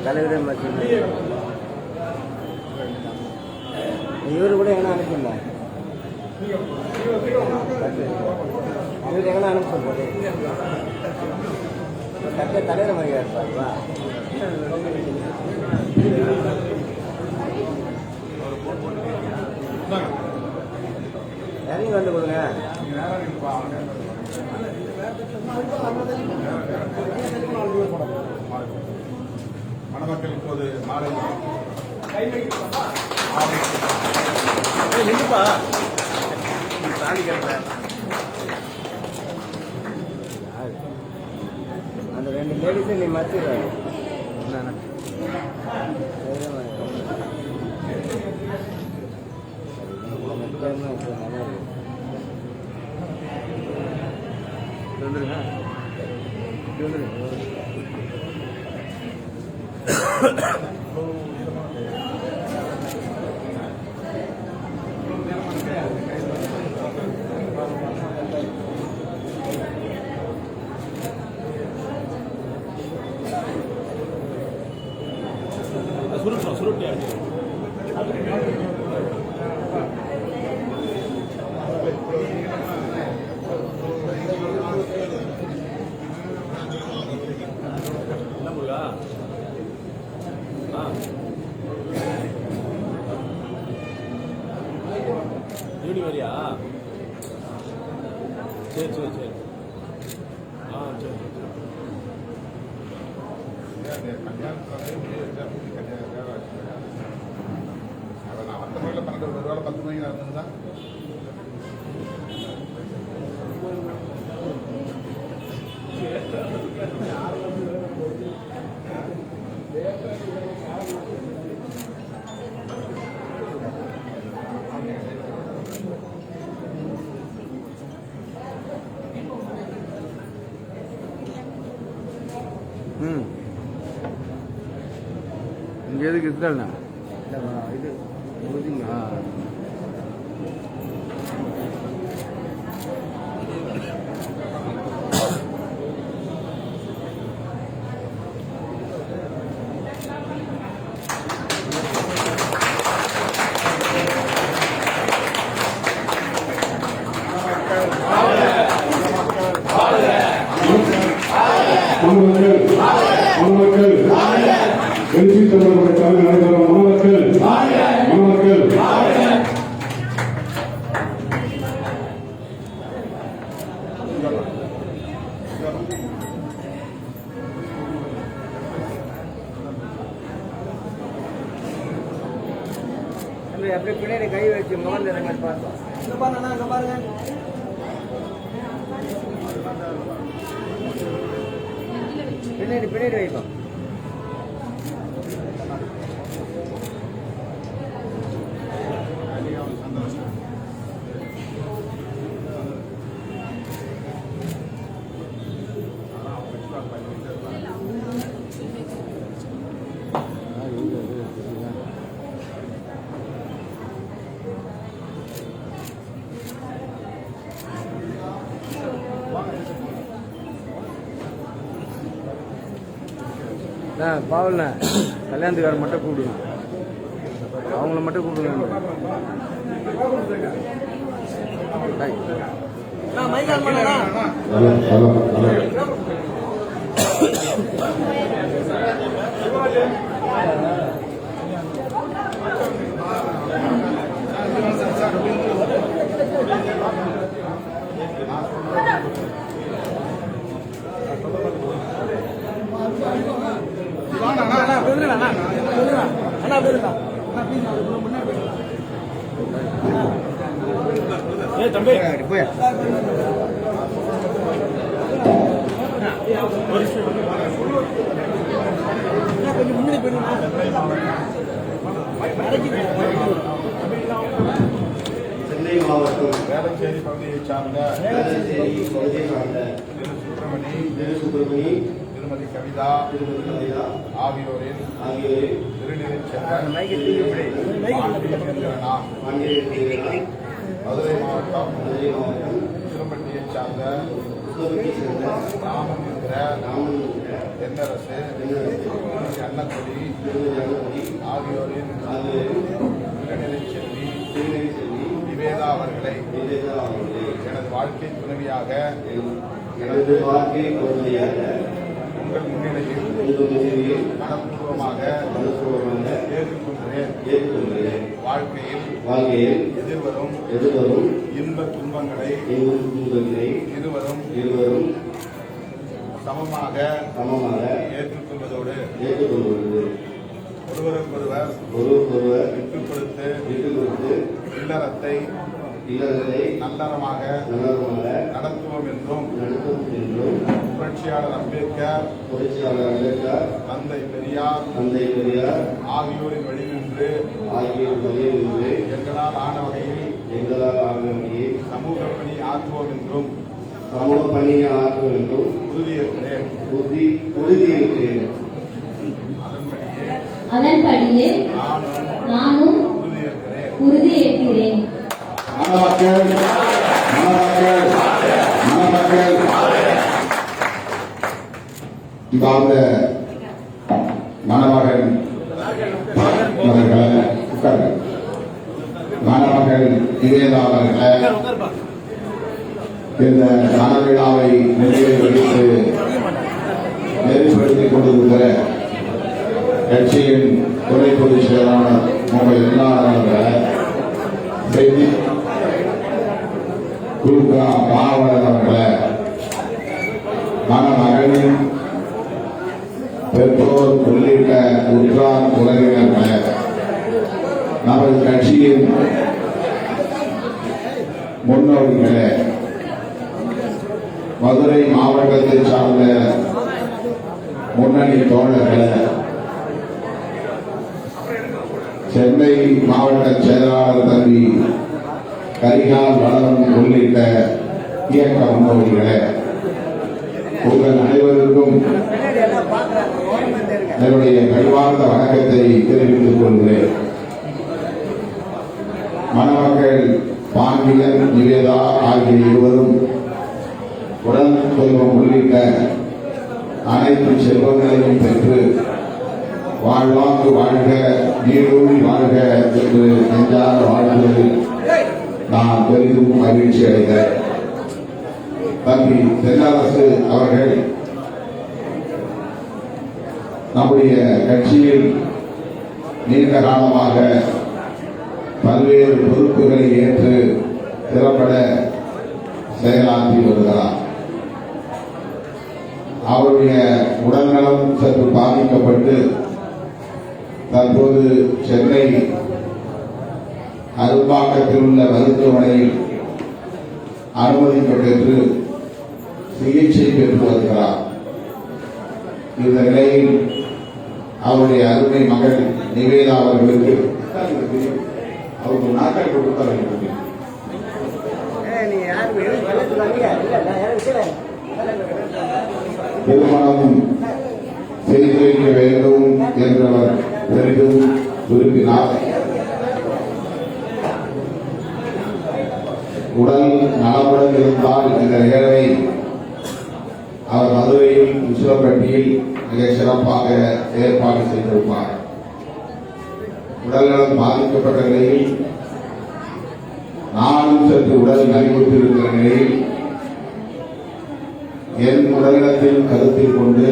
தலைவரே மட்டும் இவரு கூட எங்கன்னா அனுப்பிடலாம். இவரு எங்கன்னா அனுப்ப போது கட்ட தலைவர் மாதிரி இருப்பாருப்பா. இறங்கி வந்து கொடுங்க. மணமக்கள் இப்போது மாலை அந்த ரெண்டு லேடிஸை நீ மறைச்சிடுறாரு. சுருட்டியா என்ன முருகா? ஈவினிங் வரியா? சரி சரி சரி. சரி நான் வந்த முறையில் 12 ஒரு வேலை 10 மணிக்கு நடந்ததுதான். இங்கே எதுக்கு இருந்தால்ண்ணா இது முடிஞ்சுங்க. எழுச்சி தமிழர்களுடைய தலைமை நடைபெறும் மணமக்கள் மணமக்கள் அப்படியே பின்னாடி கை வச்சு மோர்ல இந்த மாதிரி பார்த்தோம். இங்க பாருங்க, அங்க பாருங்க. பின்னாடி பின்னாடி வைப்போம். பாவல்ண்ணா கல்யாணத்துக்காரர் மட்டும் கூப்பிடுங்க, அவங்கள மட்டும் கூப்பிடுங்க. தம்பி போய் கொஞ்சம் முன்னாடி போயிடுங்க. சென்னை மாவட்டம் வேளச்சேரி பகுதியை சார்ந்த சுப்பிரமணி திருமதி கவிதா ஆகியோரின் திருநீரில் மதுரை மாவட்டம் திரும்பட்டியை சார்ந்த நாமம் என்கிற தென்னரசு அன்னக்கொடி ஆகியோரின் இளநிலை செல்வி நிவேதா அவர்களை எனது வாழ்க்கை துணைவியாக உங்கள் முன்னிலையில் மனப்பூர்வமாக ஏற்றுக்கொள்கிறேன். வாழ்க்கையில் எதிர்வரும் இன்பத் துன்பங்களை இருவரும் சமமாக ஏற்றுக்கொள்வதோடு ஒருவருக்கொருவர் விட்டுக் கொடுத்து இல்லறத்தை நல்லறமாக நடத்துவோம் என்றும் புரட்சியாளர் அம்பேத்கர் தந்தை பெரியார் ஆகியோரின் வழி நின்று எங்களால் ஆன வகையில் சமூக பணி ஆற்றுவோம் என்றும் உறுதியேற்கிறேன். அதன்படியே நானும் உறுதியேற்கிறேன். மணமகன் நிவேதா அவர்களை இந்த மனவிழாவை நிறைவேற்றி நெறிப்படுத்திக் கொண்டிருக்கிற கட்சியின் துணை பொதுச் செயலாளர் உங்கள் எல்லா செய்தி குருகா பாவலர் அவர்களை மணமகனின் பெற்றோர் உள்ளிட்ட உற்றார் உறவினர்களை நமது கட்சியின் முன்னோடிகளை மதுரை மாவட்டத்தை சார்ந்த முன்னணி தோழர்களை சென்னை மாவட்ட செயலாளர் தம்பி கரிகால் வளவன் உள்ளிட்ட இயக்க முன்னோடிகளை உங்கள் அனைவருக்கும் என்னுடைய கல்வார்ந்த வணக்கத்தை தெரிவித்துக் கொள்கிறேன். மணமக்கள் பாண்டியன் நிவேதா ஆகிய இருவரும் உடல் செல்வம் உள்ளிட்ட அனைத்து செல்வங்களையும் பெற்று வாழ்வாங்கு வாழ்க நீடூழி வாழ்க என்று நெஞ்சார வாழ்வதில் நான் பெரிதும் மகிழ்ச்சி அடைகிறேன். தம்பி தென்னரசு அவர்கள் நம்முடைய கட்சியில் நீண்ட காலமாக பல்வேறு பொறுப்புகளை ஏற்று திறம்பட செயலாற்றி வருகிறார். அவருடைய உடல்நலம் சற்று பாதிக்கப்பட்டு தற்போது சென்னை அரும்பாக்கத்தில் உள்ள மருத்துவமனையில் அனுமதிக்கப்பட்டு சிகிச்சை பெற்று வருகிறார். இந்த நிலையில் அவருடைய அருமை மகள் நிவேதா அவர்களுக்கு அவருக்கு நாட்கள் கொடுத்தார். திருமணம் செய்து வைக்க வேண்டும் என்றவர் பெரிதும் விரும்பினார். உடல் நலமுடன் இருந்தால் இந்த நிகழ்வை அவர் மதுரையில் உசிலம்பட்டியில் மிக சிறப்பாக ஏற்பாடு செய்திருப்பார். உடல்நலம் பாதிக்கப்பட்ட நிலையில் நானும் சற்று உடல் நலிவுற்றிருக்கிற நிலையில் என் உடல்நலத்தில் கருத்தில் கொண்டு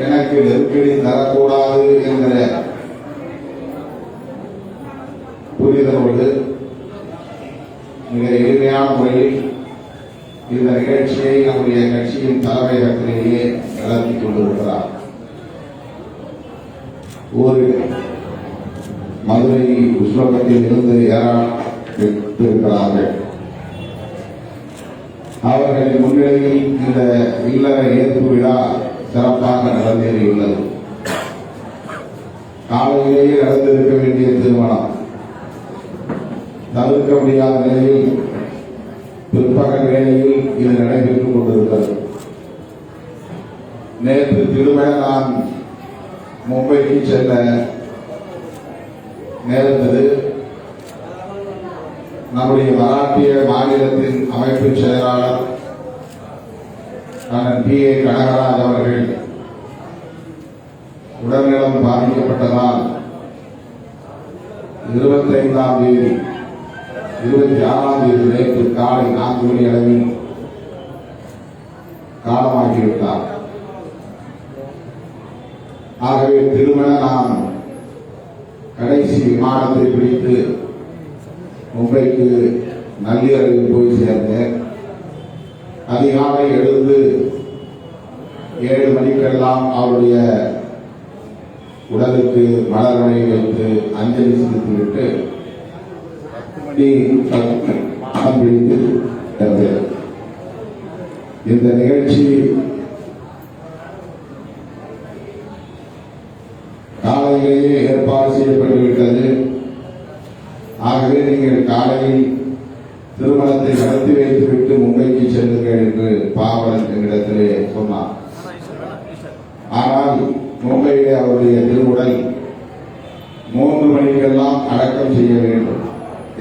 எனக்கு நெருக்கடி தரக்கூடாது என்கிற புரிதலோடு மிக எளிமையான முறையில் இந்த நிகழ்ச்சியை நம்முடைய கட்சியின் தலைமையகத்திலேயே நடத்தி கொண்டிருக்கிறார். ஊரில் மதுரை உஸ்லோகத்தில் இருந்து ஏறாட்டிருக்கிறார்கள். அவர்களின் முன்னிலையில் இந்த இல்லற ஏற்பு விழா சிறப்பாக நடந்தேறியுள்ளது. காலையிலேயே நடந்திருக்க வேண்டிய திருமணம் தவிர்க்க முடியாத நிலையில் பிற்பகல் வேளையில் இது நடைபெற்றுக் கொண்டிருக்கிறது. நேற்று திருமண நான் மும்பைக்கு செல்ல நேர்ந்தது. நம்முடைய மராட்டிய மாநிலத்தின் அமைப்பு செயலாளர் அண்ணன் டி. ஏ. கனகராஜ் அவர்கள் உடல்நலம் பாதிக்கப்பட்டதால் 25ஆம் தேதி 26ஆம் தேதி நேற்று காலை 4 மணி அளவில் காலமாகிவிட்டார். ஆகவே திருமண நான் கடைசி விமானத்தை பிடித்து மும்பைக்கு நள்ளிரவில் போய் சேர்ந்தேன். அதிகாலை எழுந்து 7 மணிக்கெல்லாம் அவருடைய உடலுக்கு மலர்வனை வைத்து அஞ்சலி செலுத்திவிட்டு படம் பிடித்து சேர்ந்தேன். இந்த நிகழ்ச்சி காலையிலேயே ஏற்பாடு செய்யப்பட்டுவிட்டது. ஆகவே நீங்கள் காலையில் திருமணத்தை நடத்தி வைத்துவிட்டு மும்பைக்கு செல்லுங்கள் என்று பாவலன் என்னிடத்திலே சொன்னார். ஆனால் மும்பையிலே அவருடைய திருவுடல் 3 மணிக்கெல்லாம் அடக்கம் செய்ய வேண்டும்.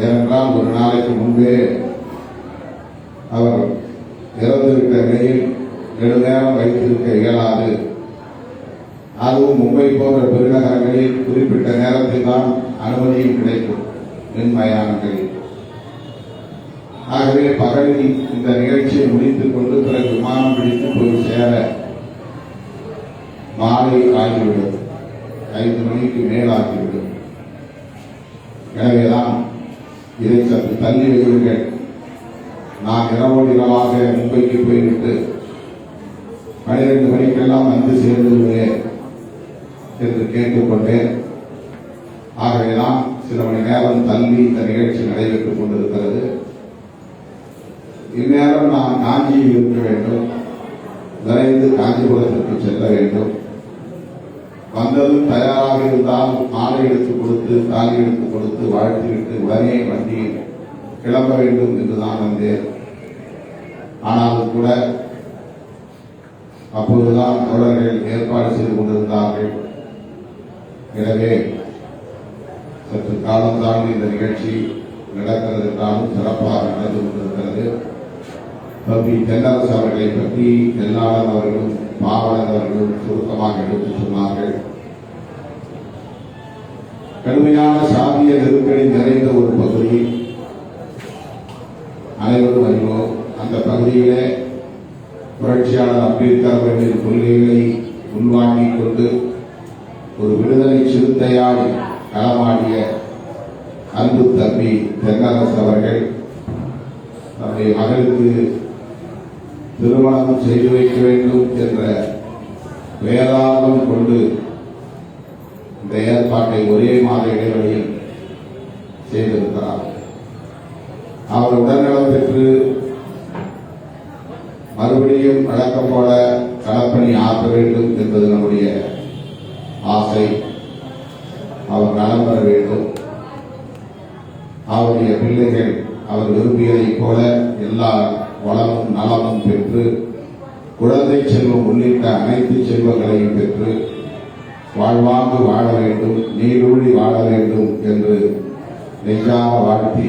ஏனென்றால் ஒரு நாளைக்கு முன்பே அவர் இறந்துவிட்ட நிலையில் நெடுநேரம் வைத்திருக்க இயலாது. அதுவும் மும்பை போன்ற பெருநகரங்களில் குறிப்பிட்ட நேரத்தில் தான் அனுமதியும் கிடைக்கும் மின்மயானங்களில். ஆகவே பகலில் இந்த நிகழ்ச்சியை முடித்துக் கொண்டு பிறகு விமானம் பிடித்து போய் சேர மாலை ஆகிவிடும், 5 மணிக்கு மேலாகிவிடும். எனவேதான் இதை சற்று தள்ளி வையுங்கள், நான் இரவோடு இரவாக மும்பைக்கு போய்விட்டு 12 மணிக்கெல்லாம் வந்து சேர்ந்து விடுவேன் என்று கேட்டுக்கொண்டேன். ஆகவேதான் சில மணி நேரம் தள்ளி இந்த நிகழ்ச்சி நடைபெற்றுக் கொண்டிருக்கிறது. இந்நேரம் நான் காஞ்சியில் இருக்க வேண்டும், விரைந்து காஞ்சிபுரத்திற்கு செல்ல வேண்டும். வந்ததும் தயாராக இருந்தால் மாலை எடுத்துக் கொடுத்து தாலி எடுத்துக் கொடுத்து வாழ்த்திவிட்டு உடனே வண்டியில் கிளம்ப வேண்டும் என்றுதான் வந்தேன். ஆனாலும் கூட அப்போதுதான் தோழர்கள் ஏற்பாடு செய்து கொண்டிருந்தார்கள். எனவே சற்று காலம் தாண்டி இந்த நிகழ்ச்சி நடக்கிறது என்றாலும் சிறப்பாக நடந்து கொண்டிருக்கிறது. தம்பி தென்னரசு அவர்களை பற்றி எல்லாளன் அவர்களும் பாவலன் அவர்களும் சுருக்கமாக எடுத்துச் சொன்னார்கள். கடுமையான சாதிய நெருக்கடி நிறைந்த ஒரு பகுதி, அனைவரும் அறிவோம். அந்த பகுதியிலே புரட்சியாளர் அம்பேத்கர் அவர்களின் கொள்கைகளை உள்வாங்கிக் கொண்டு ஒரு விடுதலை சிறுத்தையாய் களமாடிய அன்பு தம்பி தென்னரசு அவர்கள் தன்னுடைய மகளுக்கு திருமணம் செய்து வைக்க வேண்டும் என்ற வேதாந்தம் கொண்டு இந்த ஏற்பாட்டை ஒரே மாத இடைவெளியில் செய்திருக்கிறார். அவர் உடல்நலம் பெற்று மறுபடியும் வழக்கம் போல களப்பணி ஆற்ற வேண்டும் என்பது நம்முடைய ஆசை. அவர் நலம் பெற வேண்டும். அவருடைய பிள்ளைகள் அவர் விரும்பியதைப் போல எல்லா வளமும் நலமும் பெற்று குழந்தை செல்வம் உள்ளிட்ட அனைத்து செல்வங்களையும் பெற்று வாழ்வாங்கு வாழ வேண்டும், நீடூழி வாழ வேண்டும் என்று நெஞ்சார வாழ்த்தி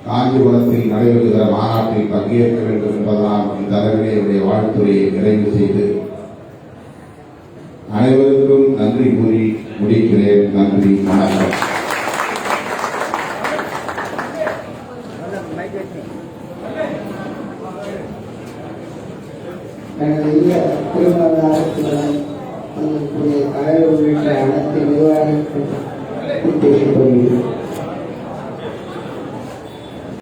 காஞ்சிபுரத்தில் நடைபெறுகிற மாநாட்டில் பங்கேற்க வேண்டும் என்பதால் இந்த அளவிலே என்னுடைய வாழ்த்துறையை நிறைவு செய்து அனைவருக்கும் நன்றி கூறி முடிக்கிறேன். நன்றி, வணக்கம். எனது இல்ல திருமணத்துடன் கலை உள்ளிட்ட அனைத்து நிர்வாகிகளுக்கும் பேசிக் கொள்கிறேன்.